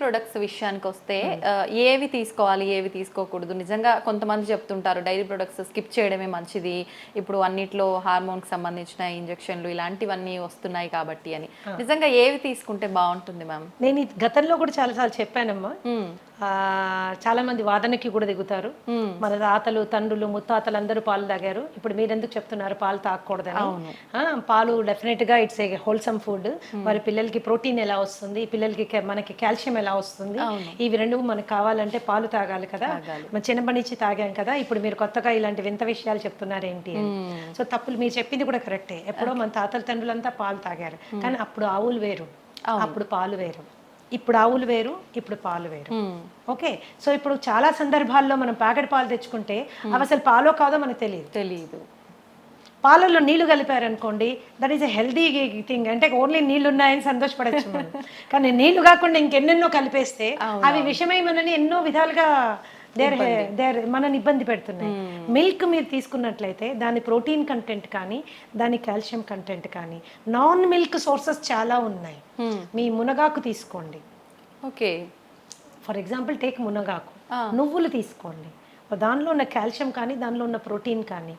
Products విషయానికి వస్తే ఏవి తీసుకోవాలి ఏవి తీసుకోకూడదు? నిజంగా కొంతమంది చెప్తుంటారు డైరీ ప్రొడక్ట్స్ స్కిప్ చేయడమే మంచిది, ఇప్పుడు అన్నిట్లో హార్మోన్కి సంబంధించిన ఇంజెక్షన్లు ఇలాంటివన్నీ వస్తున్నాయి కాబట్టి అని. నిజంగా ఏవి తీసుకుంటే బాగుంటుంది మ్యామ్? నేను గతంలో కూడా చాలాసార్లు చెప్పానమ్మా. చాలా మంది వాదనకి కూడా దిగుతారు. మన తాతలు తండ్రులు ముత్తాతలు అందరూ పాలు తాగారు, ఇప్పుడు మీరెందుకు చెప్తున్నారు పాలు తాగకూడదని? పాలు డెఫినెట్ గా ఇట్స్ ఏ హోల్సమ్ ఫుడ్. వారి పిల్లలకి ప్రోటీన్ ఎలా వస్తుంది, పిల్లలకి మనకి కాల్షియం ఎలా వస్తుంది, ఇవి రెండు మనకు కావాలంటే పాలు తాగాలి కదా. మన చిన్నప్పటి నుంచి తాగాం కదా, ఇప్పుడు మీరు కొత్తగా ఇలాంటి వింత విషయాలు చెప్తున్నారు ఏంటి అని. సో తప్పులు మీరు చెప్పింది కూడా కరెక్టే. ఎప్పుడో మన తాతల తండ్రులంతా పాలు తాగారు, కానీ అప్పుడు ఆవులు వేరు, అప్పుడు పాలు వేరు. ఇప్పుడు ఆవులు వేరు, ఇప్పుడు పాలు వేరు. ఓకే, సో ఇప్పుడు చాలా సందర్భాల్లో మనం ప్యాకెట్ పాలు తెచ్చుకుంటే అవి అసలు పాలో కాదో మనకు తెలియదు. పాలల్లో నీళ్లు కలిపారనుకోండి, that is a healthy thing. అంటే ఓన్లీ నీళ్లు ఉన్నాయని సంతోషపడచ్చు మనం, కానీ నీళ్లు కాకుండా ఇంకెన్నెన్నో కలిపేస్తే అవి విషమై మనని ఎన్నో విధాలుగా మనని ఇబ్బంది పెడుతున్నాయి. మిల్క్ మీరు తీసుకున్నట్లయితే దాని ప్రోటీన్ కంటెంట్ కానీ, దాని కాల్షియం కంటెంట్ కానీ, నాన్ మిల్క్ సోర్సెస్ చాలా ఉన్నాయి. మీ మునగాకు తీసుకోండి, ఓకే, ఫర్ ఎగ్జాంపుల్ టేక్ మునగాకు. నువ్వులు తీసుకోండి, దానిలో ఉన్న కాల్షియం కానీ, దానిలో ఉన్న ప్రోటీన్ కానీ.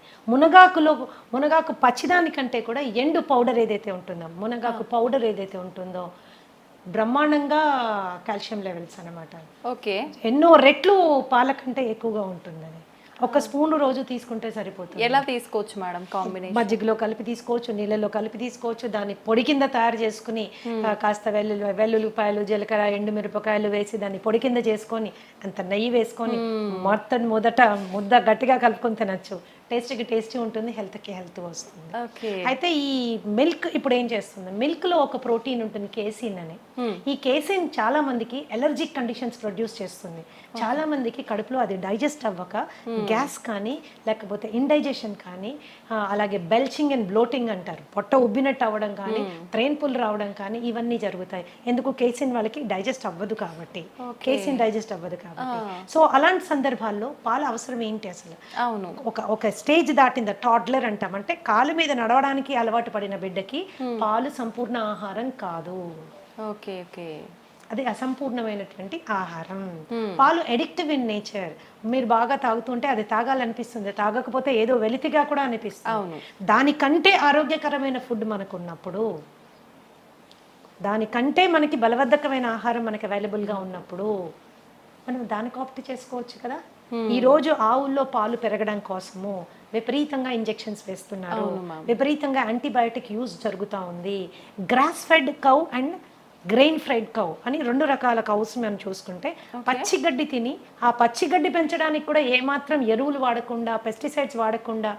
మునగాకు పచ్చిదానికంటే కూడా ఎండు పౌడర్ ఏదైతే ఉంటుందో, మునగాకు పౌడర్ ఏదైతే ఉంటుందో బ్రహ్మాండంగా కాల్షియం లెవెల్స్ అనమాట. ఓకే, ఎన్నో రెట్లు పాల కంటే ఎక్కువగా ఉంటుందని. ఒక స్పూన్ రోజు తీసుకుంటే సరిపోతుంది. ఎలా తీసుకోవచ్చు మేడం? కాంబినేషన్ మజ్జిగలో కలిపి తీసుకోవచ్చు, నీళ్ళలో కలిపి తీసుకోవచ్చు. దాన్ని పొడి కింద తయారు చేసుకుని కాస్త వెల్లుల్లిపాయలు, జీలకర్ర, ఎండుమిరపకాయలు వేసి దాన్ని పొడి కింద చేసుకొని అంత నెయ్యి వేసుకొని మొదట ముద్ద గట్టిగా కలుపుకొని తినచ్చు. టేస్టీ ఉంటుంది, హెల్త్కి హెల్త్ వస్తుంది. అయితే ఈ మిల్క్ ఇప్పుడు ఏం చేస్తుంది, మిల్క్ లో ఒక ప్రోటీన్ ఉంటుంది కేసిన్ అని. ఈ కేసిన్ చాలా మందికి ఎలర్జిక్ కండిషన్స్ ప్రొడ్యూస్ చేస్తుంది. చాలా మందికి కడుపులో అది డైజెస్ట్ అవ్వక గ్యాస్ కానీ, లేకపోతే ఇండైజెషన్ కానీ, అలాగే బెల్చింగ్ అండ్ బ్లోటింగ్ అంటారు, పొట్ట ఉబ్బినట్టు అవ్వడం కానీ, ట్రైన్ పుల్ రావడం కానీ, ఇవన్నీ జరుగుతాయి. ఎందుకు? కేసిన్ వాళ్ళకి డైజెస్ట్ అవ్వదు కాబట్టి, కేసిన్ డైజెస్ట్ అవ్వదు కాబట్టి. సో అలాంటి సందర్భాల్లో పాల అవసరం ఏంటి అసలు? ఒక స్టేజ్ దాటింది, టాడ్లర్ అంటాం, అంటే కాలు మీద నడవడానికి అలవాటు పడిన బిడ్డకి పాలు సంపూర్ణ ఆహారం కాదు. ఓకే ఓకే, అది అసంపూర్ణమైనటువంటి ఆహారం. పాలు ఎడిక్టివ్ ఇన్ నేచర్. మీరు బాగా తాగుతుంటే అది తాగాలనిపిస్తుంది, తాగకపోతే ఏదో వెలితిగా కూడా అనిపిస్తుంది. దానికంటే ఆరోగ్యకరమైన ఫుడ్ మనకు ఉన్నప్పుడు, దానికంటే మనకి బలవర్ధకమైన ఆహారం మనకి అవైలబుల్గా ఉన్నప్పుడు మనం దానికి ఆప్ట్ చేసుకోవచ్చు కదా. ఈ రోజు ఆవుల్లో పాలు పెరగడం కోసము విపరీతంగా ఇంజెక్షన్స్ వేస్తున్నారు, విపరీతంగా యాంటీబయాటిక్ యూజ్ జరుగుతూ ఉంది. Grass fed cow and grain fried cow అని రెండు రకాల కౌస్ మనం చూసుకుంటే, పచ్చిగడ్డి తిని ఆ పచ్చిగడ్డి పెంచడానికి కూడా ఏమాత్రం ఎరువులు వాడకుండా, పెస్టిసైడ్స్ వాడకుండా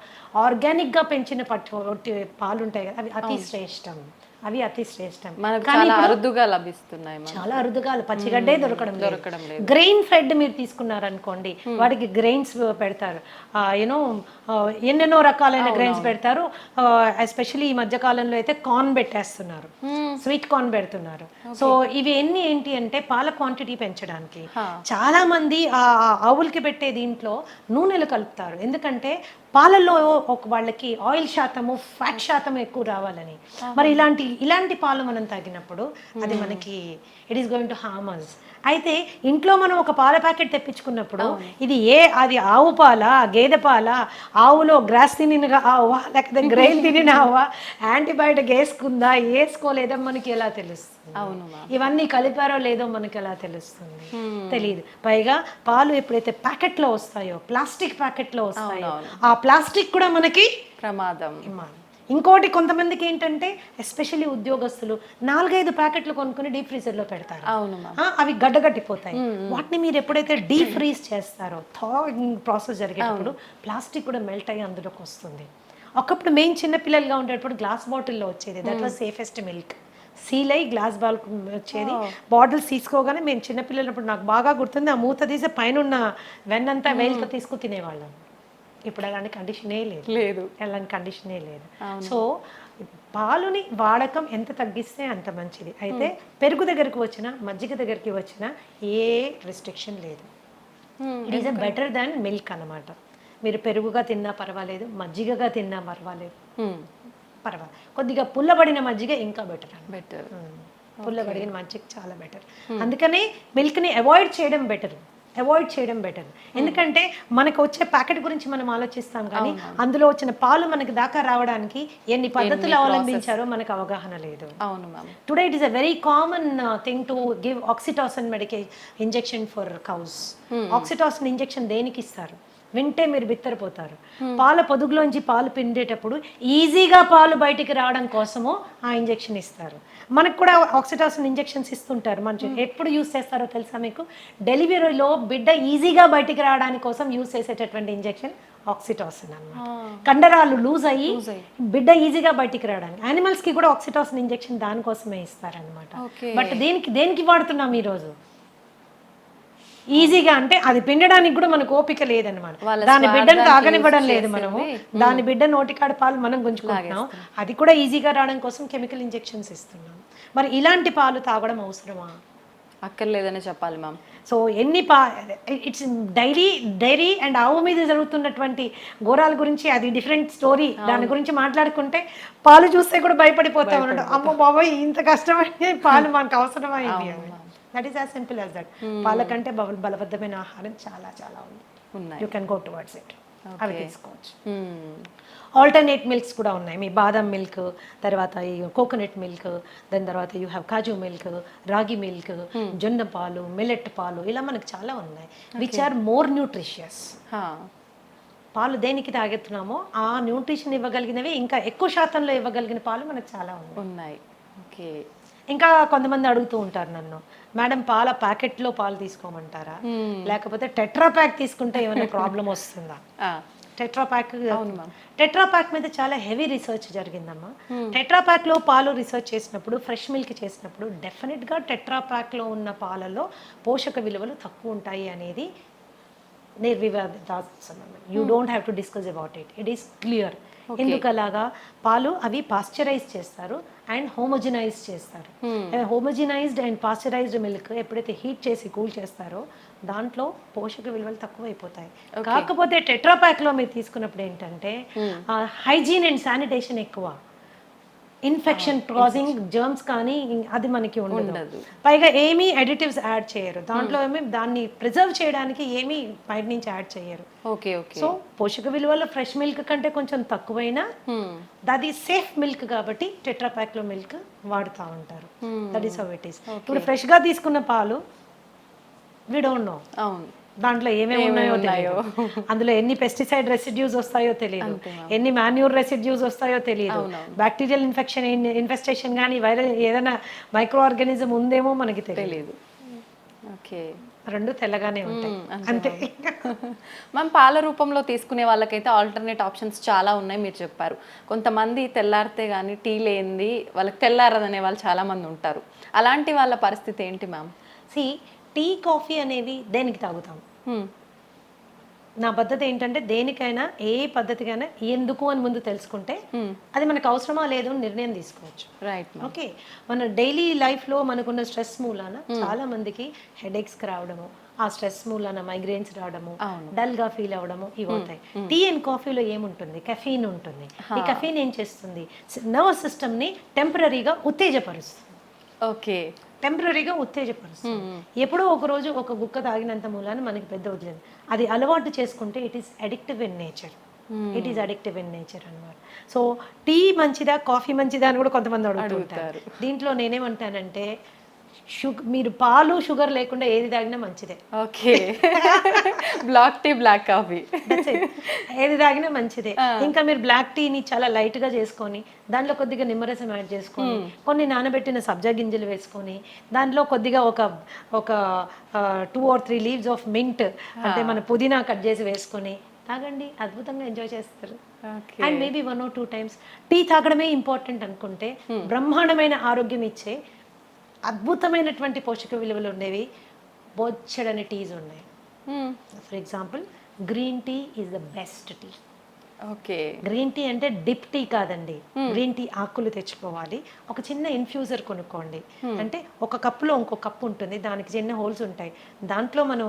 ఆర్గానిక్గా పెంచిన పాలు ఉంటాయి కదా, అవి అతి శ్రేష్టం. చాలా అరుదుగా లభిస్తున్నాయి, చాలా అరుదుగా. పచ్చిగడ్డే దొరకడం లేదు. గ్రెయిన్ ఫెడ్ మీరు తీసుకున్నారనుకోండి, వాటికి గ్రెయిన్స్ పెడతారు, యూనో ఎన్నెన్నో రకాలైన గ్రెయిన్స్ పెడతారు. ఎస్పెషల్లీ ఈ మధ్య కాలంలో అయితే కార్న్ పెట్టేస్తున్నారు, స్వీట్ కార్న్ పెడుతున్నారు. సో ఇవి ఏంటి అంటే పాల క్వాంటిటీ పెంచడానికి. చాలా మంది ఆ ఆవులకి పెట్టే దీంట్లో నూనెలు కలుపుతారు, ఎందుకంటే పాలల్లో వాళ్ళకి ఆయిల్ శాతము, ఫ్యాట్ శాతం ఎక్కువ రావాలని. మరి ఇలాంటి పాలు మనం తాగినప్పుడు అది మనకి it is going to harm us. అయితే ఇంట్లో మనం ఒక పాల ప్యాకెట్ తెప్పించుకున్నప్పుడు అది ఆవు పాల, గేదె పాల, ఆవులో గ్రాస్ తినిన ఆవా లేకపోతే గ్రెయిన్ తినిన ఆవా, యాంటీబయాటిక్ వేసుకోలేదో మనకి ఎలా తెలుస్తుంది? ఇవన్నీ కలిపారో లేదో మనకి ఎలా తెలుస్తుంది? తెలియదు. పైగా పాలు ఎప్పుడైతే ప్యాకెట్లో వస్తాయో, ప్లాస్టిక్ ప్యాకెట్లో వస్తాయో, ఆ ప్లాస్టిక్ కూడా మనకి ప్రమాదం. ఇంకోటి, కొంతమందికి ఏంటంటే ఎస్పెషల్లీ ఉద్యోగస్తులు 4-5 ప్యాకెట్లు కొనుక్కుని డీప్ ఫ్రీజర్లో పెడతారు, అవి గడ్డగట్టిపోతాయి. వాటిని మీరు ఎప్పుడైతే డీప్ ఫ్రీజ్ చేస్తారో, థాయింగ్ ప్రాసెస్ జరిగేటప్పుడు ప్లాస్టిక్ కూడా మెల్ట్ అయ్యి అందులోకి వస్తుంది. ఒకప్పుడు మేము చిన్నపిల్లలుగా ఉండేటప్పుడు గ్లాస్ బాటిల్లో వచ్చేది, that was safest milk. Seal అయ్యి గ్లాస్ బాల్ వచ్చేది. బాటిల్స్ తీసుకోగానే మేము చిన్నపిల్లలప్పుడు నాకు బాగా గుర్తుంది, ఆ మూత తీసి పైన ఉన్న వెన్నంతా వేలుతో తీసుకుని తినేవాళ్ళం. ఇప్పుడు అలాంటి కండిషనే లేదు. సో పాలుని వాడకం ఎంత తగ్గిస్తే అంత మంచిది. అయితే పెరుగు దగ్గరికి వచ్చినా, మజ్జిగ దగ్గరికి వచ్చినా ఏ రెస్ట్రిక్షన్ లేదు. It is better than milk అన్నమాట. మీరు పెరుగుగా తిన్నా పర్వాలేదు, మజ్జిగగా తిన్నా పర్వాలేదు. కొద్దిగా పుల్లబడిన మజ్జిగ ఇంకా బెటర్. పుల్లబడిగిన మజ్జిగ చాలా బెటర్. అందుకనే మిల్క్ని అవాయిడ్ చేయడం బెటర్. ఎందుకంటే మనకు వచ్చే ప్యాకెట్ గురించి మనం ఆలోచిస్తాం కానీ అందులో వచ్చిన పాలు మనకి దాకా రావడానికి ఎన్ని పద్ధతులు అవలంబించారో మనకు అవగాహన లేదు. అవును ma'am. Today it is a very common thing to give oxytocin injection for cows. Oxytocin injection దేనికి ఇస్తారు వింటే మీరు బిత్తరపోతారు. పాల పొదుగులోంచి పాలు పిండేటప్పుడు ఈజీగా పాలు బయటికి రావడం కోసము ఆ ఇంజెక్షన్ ఇస్తారు. మనకు కూడా ఆక్సిటాసిన్ ఇంజెక్షన్స్ ఇస్తుంటారు. మంచి ఎప్పుడు యూస్ చేస్తారో తెలుసా మీకు? డెలివరీలో బిడ్డ ఈజీగా బయటికి రావడానికి కోసం యూస్ చేసేటటువంటి ఇంజెక్షన్ ఆక్సిటాసిన్ అన్నమాట. కండరాలు లూజ్ అయ్యి బిడ్డ ఈజీగా బయటికి రావడానికి. యానిమల్స్ కి కూడా ఆక్సిటాసిన్ ఇంజెక్షన్ దానికోసమే ఇస్తారనమాట. బట్ దేనికి వాడుతున్నాం ఈరోజు? ఈజీగా అంటే అది పిండడానికి కూడా మనకు ఓపిక లేదనమాట. దాని బిడ్డను తాగనివ్వడం లేదు మనము. దాని బిడ్డ నోటికాడ పాలు మనం గుంజుకుంటున్నాం. అది కూడా ఈజీగా రావడం కోసం కెమికల్ ఇంజెక్షన్స్ ఇస్తున్నాం. మరి ఇలాంటి పాలు తాగడం అవసరమా? అక్కర్లేదని చెప్పాలి ma'am. So it's dairy and ఆవు మీద జరుగుతున్నటువంటి ఘోరాల గురించి అది డిఫరెంట్ స్టోరీ. దాని గురించి మాట్లాడుకుంటే పాలు చూస్తే కూడా భయపడిపోతా ఉన్నాడు. అమ్మో బాబాయ్ ఇంత కష్టమైన పాలు మనకు అవసరమైంది అని. That is as simple as that. పాల కంటే బలబద్ధమైన ఆహారం చాలా చాలా ఉంది. You can go towards it. అవి తీసుకోవచ్చు. ఆల్టర్నేట్ మిల్క్స్ కూడా ఉన్నాయి. మీ బాదం మిల్క్, తర్వాత ఈ కోకోనట్ మిల్క్, దాని తర్వాత you have kaju milk, ragi milk, జొన్న పాలు, మిల్లెట్ పాలు, ఇలా మనకు చాలా ఉన్నాయి. Which are more nutritious. పాలు దేనికి తాగెత్తున్నామో ఆ న్యూట్రిషన్ ఇవ్వగలిగినవి ఇంకా ఎక్కువ శాతంలో ఇవ్వగలిగిన పాలు మనకు చాలా ఉన్నాయి. ఓకే. ఇంకా కొంతమంది అడుగుతూ ఉంటారు నన్ను, మేడం పాల ప్యాకెట్లో పాలు తీసుకోమంటారా, లేకపోతే టెట్రా ప్యాక్ తీసుకుంటే ఏమైనా ప్రాబ్లం వస్తుందా? టెట్రా ప్యాక్ మీద చాలా హెవీ రీసెర్చ్ జరిగిందమ్మా. టెట్రా ప్యాక్ లో పాలు రీసెర్చ్ చేసినప్పుడు, ఫ్రెష్ మిల్క్ చేసినప్పుడు డెఫినెట్ గా టెట్రా ప్యాక్ లో ఉన్న పాలలో పోషక విలువలు తక్కువ ఉంటాయి అనేది నిర్వివాదాస్పదం. You don't have to discuss about it. It is clear. ఎందుకు అలాగా? పాలు అవి పాస్చరైజ్ చేస్తారు అండ్ హోమోజినైజ్ చేస్తారు. హోమోజినైజ్డ్ అండ్ పాస్చరైజ్డ్ మిల్క్ ఎప్పుడైతే హీట్ చేసి కూల్ చేస్తారో దాంట్లో పోషక విలువలు తక్కువ అయిపోతాయి. కాకపోతే టెట్రా ప్యాక్ లో మీరు తీసుకున్నప్పుడు ఏంటంటే హైజీన్ అండ్ శానిటేషన్ ఎక్కువ, ఇన్ఫెక్షన్ కాజింగ్ జర్మ్స్ కానీ అది మనకి ఉండదు. పైగా ఏమీ అడిటివ్స్ యాడ్ చేయరు దాంట్లో. ఏమి దాన్ని ప్రిజర్వ్ చేయడానికి ఏమీ బయట నుంచి యాడ్ చేయరు. సో పోషక విలువల ఫ్రెష్ మిల్క్ కంటే కొంచెం తక్కువైనా అది సేఫ్ మిల్క్ కాబట్టి టెట్రా ప్యాక్ లో మిల్క్ వాడుతూ ఉంటారు. That is how it is. ఇప్పుడు ఫ్రెష్ గా తీసుకున్న పాలు వి డోంట్ నో దాంట్లో ఏమేమి ఉన్నాయో తెలియదు. అందులో ఎన్ని పెస్టిసైడ్ రెసిడ్యూస్ వస్తాయో తెలియదు, ఎన్ని మాన్యూర్ రెసిడ్యూస్ వస్తాయో తెలియదు, బ్యాక్టీరియల్ ఇన్ఫెస్టేషన్ కానీ వైరల్ ఏదైనా మైక్రో ఆర్గానిజం ఉందేమో మనకి తెలియదు. రెండు తెల్లగానే ఉంటాయి అంతే. మనం పాల రూపంలో తీసుకునే వాళ్ళకైతే ఆల్టర్నేట్ ఆప్షన్స్ చాలా ఉన్నాయి మీరు చెప్పారు. కొంతమంది తెల్లారితే కానీ టీ లేనిది వాళ్ళకి తెల్లారదనే వాళ్ళు చాలా మంది ఉంటారు. అలాంటి వాళ్ళ పరిస్థితి ఏంటి మ్యామ్? టీ కాఫీ అనేవి దేనికి తాగుతాం? నా పద్ధతి ఏంటంటే దేనికైనా ఏ పద్ధతికైనా ఎందుకు అని ముందు తెలుసుకుంటే అది మనకు అవసరమా లేదు అని నిర్ణయం తీసుకోవచ్చు. రైట్. ఓకే. మన డైలీ లైఫ్లో మనకున్న స్ట్రెస్ మూలాన చాలా మందికి హెడేక్స్ రావడము, ఆ స్ట్రెస్ మూలాన మైగ్రేన్స్ రావడము, డల్ గా ఫీల్ అవ్వడము ఇవి అవుతాయి. టీ అండ్ కాఫీలో ఏముంటుంది? కెఫీన్ ఉంటుంది. ఈ కెఫీన్ ఏం చేస్తుంది? నర్వస్ సిస్టమ్ ని టెంపరీగా ఉత్తేజపరుస్తుంది. ఓకే. టెంపరీగా ఉత్తేజపరుస్తుంది. ఎప్పుడో ఒక రోజు ఒక గుక్క తాగినంత మూలాన మనకి పెద్ద వదిలేదు. అది అలవాటు చేసుకుంటే it is addictive in nature. అనమాట. సో టీ మంచిదా కాఫీ మంచిదా అని కూడా కొంతమంది అడుగుతుంటారు. దీంట్లో నేనేమంటానంటే మీరు పాలు షుగర్ లేకుండా ఏది తాగినా మంచిదే. Okay. Black tea, black coffee ఏది తాగినా మంచిదే. ఇంకా మీరు బ్లాక్ టీని చాలా లైట్ గా చేసుకొని దాంట్లో కొద్దిగా నిమ్మరసం యాడ్ చేసుకొని కొన్ని నానబెట్టిన సబ్జా గింజలు వేసుకొని దాంట్లో కొద్దిగా ఒక 2 or 3 leaves ఆఫ్ మింట్ అంటే మన పుదీనా కట్ చేసి వేసుకొని తాగండి. అద్భుతంగా ఎంజాయ్ చేస్తారు. And maybe 1 or 2 times tea తాగడమే ఇంపార్టెంట్ అనుకుంటే బ్రహ్మాండమైన ఆరోగ్యం ఇచ్చే అద్భుతమైనటువంటి పోషక విలువలు ఉండేవి బొచ్చడని టీస్ ఉన్నాయి. For example green tea is the best tea. Okay. Green tea అంటే డిప్ టీ కాదండి. గ్రీన్ టీ ఆకులు తెచ్చుకోవాలి, ఒక చిన్న ఇన్ఫ్యూజర్ కొనుక్కోండి. అంటే ఒక కప్పులో ఇంకో కప్పు ఉంటుంది, దానికి చిన్న హోల్స్ ఉంటాయి. దాంట్లో మనం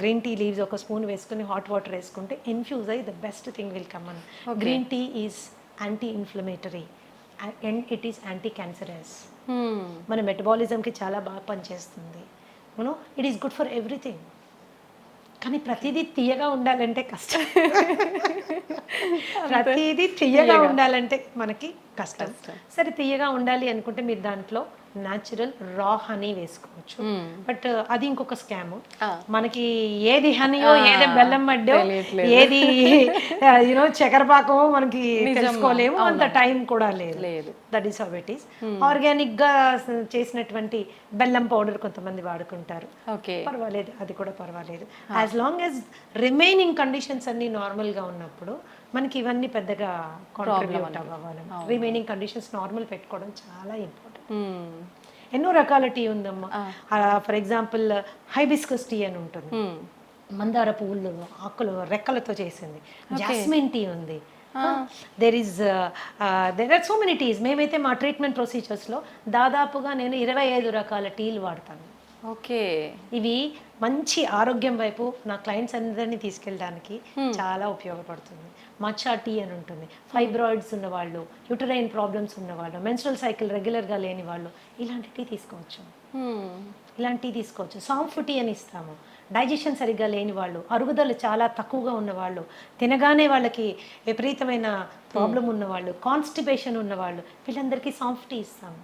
గ్రీన్ టీ లీవ్స్ ఒక స్పూన్ వేసుకుని హాట్ వాటర్ వేసుకుంటే ఇన్ఫ్యూజ్ అయ్యి the best thing will come on. Green tea is anti inflammatory and it is anti cancerous. మన మెటబాలిజంకి చాలా బాగా పనిచేస్తుంది. You know it is good for everything. కానీ ప్రతిదీ తీయగా ఉండాలంటే కష్టం. ప్రతిదీ తీయగా ఉండాలంటే మనకి కష్టం. సరే తీయగా ఉండాలి అనుకుంటే మీరు దాంట్లో న్యాచురల్ రా హనీ వేసుకోవచ్చు. బట్ అది ఇంకొక స్కామ్. మనకి ఏది హనీయో ఏది బెల్లం మడ్డో ఏది యూనో చక్కెరపాకమో మనకి తెలుసుకోలేము, అంత టైం కూడా లేదు. That is how it is. Organic గా చేసినటువంటి బెల్లం పౌడర్ కొంతమంది వాడుకుంటారు, పర్వాలేదు, అది కూడా పర్వాలేదు. As long as remaining conditions అన్ని నార్మల్ గా ఉన్నప్పుడు మనకి ఇవన్నీ పెద్దగా కాంట్రిబ్యూట్ అవ్వాలి. రిమైనింగ్ కండిషన్స్ నార్మల్ పెట్టుకోవడం చాలా ఇంపార్టెంట్. ఎన్నో రకాల టీ ఉందమ్మా. ఫర్ ఎగ్జాంపుల్ హైబిస్కస్ టీ అని ఉంటుంది, మందార పువ్వులు ఆకులు రెక్కలతో చేసింది. జాస్మిన్ టీ ఉంది. There are so many teas. మేమైతే మా ట్రీట్మెంట్ ప్రొసీజర్స్లో దాదాపుగా నేను 25 రకాల టీలు వాడతాను. ఓకే, ఇవి మంచి ఆరోగ్యం వైపు నా క్లయింట్స్ అందరినీ తీసుకెళ్ళడానికి చాలా ఉపయోగపడుతుంది. మచ్చా టీ అని ఉంటుంది. ఫైబ్రాయిడ్స్ ఉన్నవాళ్ళు, యూటరైన్ ప్రాబ్లమ్స్ ఉన్నవాళ్ళు, మెన్స్ట్రల్ సైకిల్ రెగ్యులర్గా లేని వాళ్ళు ఇలాంటి టీ తీసుకోవచ్చు. ఇలాంటి టీ తీసుకోవచ్చు. సాంఫ్ టీ అని ఇస్తాము. డైజెషన్ సరిగ్గా లేని వాళ్ళు, అరుగుదల చాలా తక్కువగా ఉన్నవాళ్ళు, తినగానే వాళ్ళకి విపరీతమైన ప్రాబ్లం ఉన్నవాళ్ళు, కాన్స్టిపేషన్ ఉన్నవాళ్ళు, వీళ్ళందరికీ సాంఫ్ టీ ఇస్తాము.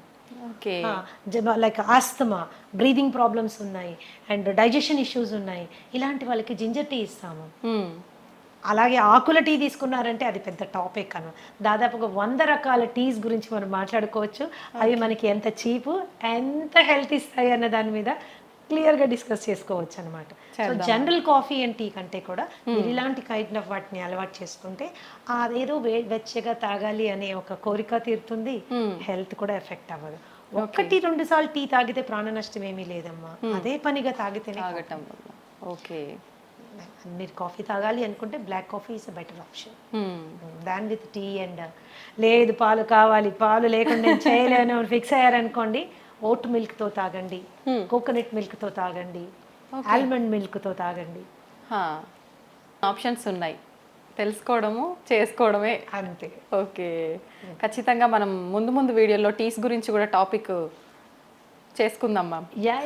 లైక్ ఆస్తమా, బ్రీదింగ్ ప్రాబ్లమ్స్ ఉన్నాయి అండ్ డైజెషన్ ఇష్యూస్ ఉన్నాయి, ఇలాంటి వాళ్ళకి జింజర్ టీ ఇస్తాము. అలాగే ఆకుల టీ తీసుకున్నారంటే అది పెద్ద టాపిక్ అన్న. దాదాపుగా 100 రకాల టీస్ గురించి మనం మాట్లాడుకోవచ్చు. అవి మనకి ఎంత చీపు, ఎంత హెల్త్ ఇస్తాయి అన్న దాని మీద క్లియర్గా డిస్కస్ చేసుకోవచ్చు అనమాట. So general coffee and tea కంటే కూడా మీరు ఇలాంటి కైండ్ ఆఫ్ వాటిని అలవాటు చేసుకుంటే అదేదో వెచ్చగా తాగాలి అనే ఒక కోరిక తీరుతుంది, హెల్త్ కూడా ఎఫెక్ట్ అవ్వదు. 1-2 సార్లు టీ తాగితే ప్రాణ నష్టం ఏమీ లేదమ్మా, అదే పనిగా తాగితేనే. ఓకే, మీరు కాఫీ తాగాలి అనుకుంటే black coffee is a better option than with tea. And లేదు పాలు కావాలి, పాలు లేకుండా నేను చేయలేను ఫిక్స్ అయ్యారనుకోండి, ఓట్ మిల్క్తో తాగండి, కోకోనట్ మిల్క్తో తాగండి, ఆల్మండ్ మిల్క్తో తాగండి. ఆప్షన్స్ ఉన్నాయి, తెలుసుకోవడము చేసుకోవడమే అంతే. ఓకే, ఖచ్చితంగా మనం ముందు వీడియోలో టీస్ గురించి కూడా టాపిక్ చేసుకుందాం మ్యామ్. యా